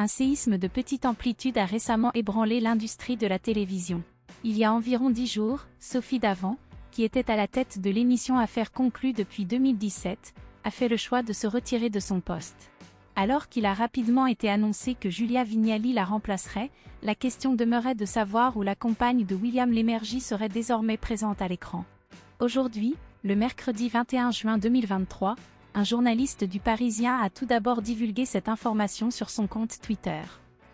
Un séisme de petite amplitude a récemment ébranlé l'industrie de la télévision. Il y a environ 10 jours, Sophie Davant, qui était à la tête de l'émission Affaires conclues depuis 2017, a fait le choix de se retirer de son poste. Alors qu'il a rapidement été annoncé que Julia Vignali la remplacerait, la question demeurait de savoir où la compagne de William Lémergie serait désormais présente à l'écran. Aujourd'hui, le mercredi 21 juin 2023, un journaliste du Parisien a tout d'abord divulgué cette information sur son compte Twitter.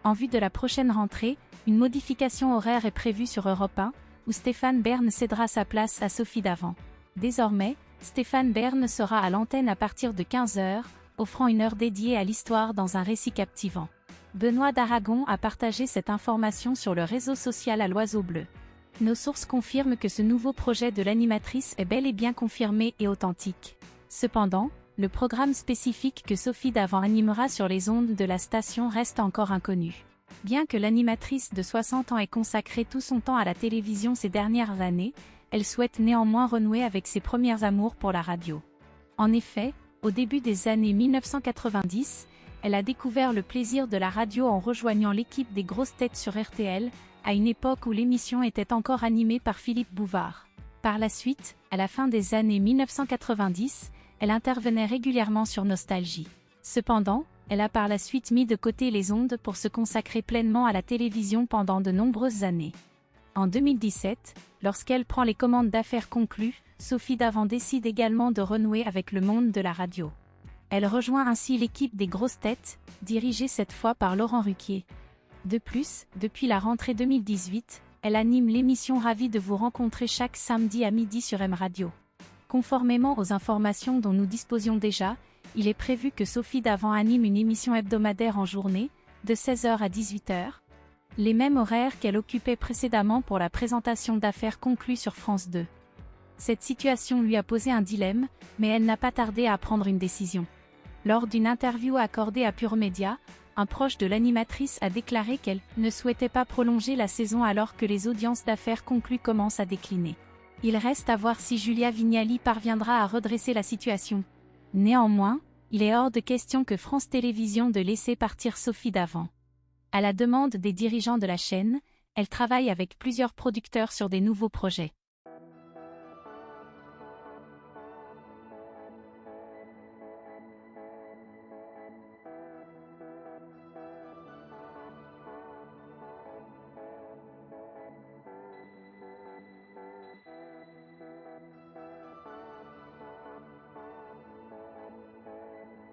En vue de la prochaine rentrée, une modification horaire est prévue sur Europe 1, où Stéphane Bern cédera sa place à Sophie Davant. Désormais, Stéphane Bern sera à l'antenne à partir de 15h, offrant une heure dédiée à l'histoire dans un récit captivant. Benoît d'Aragon a partagé cette information sur le réseau social à l'Oiseau Bleu. Nos sources confirment que ce nouveau projet de l'animatrice est bel et bien confirmé et authentique. Cependant, le programme spécifique que Sophie Davant animera sur les ondes de la station reste encore inconnu. Bien que l'animatrice de 60 ans ait consacré tout son temps à la télévision ces dernières années, elle souhaite néanmoins renouer avec ses premiers amours pour la radio. En effet, au début des années 1990, elle a découvert le plaisir de la radio en rejoignant l'équipe des Grosses Têtes sur RTL, à une époque où l'émission était encore animée par Philippe Bouvard. Par la suite, à la fin des années 1990, elle intervenait régulièrement sur Nostalgie. Cependant, elle a par la suite mis de côté les ondes pour se consacrer pleinement à la télévision pendant de nombreuses années. En 2017, lorsqu'elle prend les commandes d'Affaires conclues, Sophie Davant décide également de renouer avec le monde de la radio. Elle rejoint ainsi l'équipe des Grosses Têtes, dirigée cette fois par Laurent Ruquier. De plus, depuis la rentrée 2018, elle anime l'émission Ravie de vous rencontrer chaque samedi à midi sur M Radio. Conformément aux informations dont nous disposions déjà, il est prévu que Sophie Davant anime une émission hebdomadaire en journée, de 16h à 18h, les mêmes horaires qu'elle occupait précédemment pour la présentation d'Affaires conclues sur France 2. Cette situation lui a posé un dilemme, mais elle n'a pas tardé à prendre une décision. Lors d'une interview accordée à Pure Média, un proche de l'animatrice a déclaré qu'elle ne souhaitait pas prolonger la saison alors que les audiences d'Affaires conclues commencent à décliner. Il reste à voir si Julia Vignali parviendra à redresser la situation. Néanmoins, il est hors de question que France Télévisions de laisser partir Sophie Davant. À la demande des dirigeants de la chaîne, elle travaille avec plusieurs producteurs sur des nouveaux projets.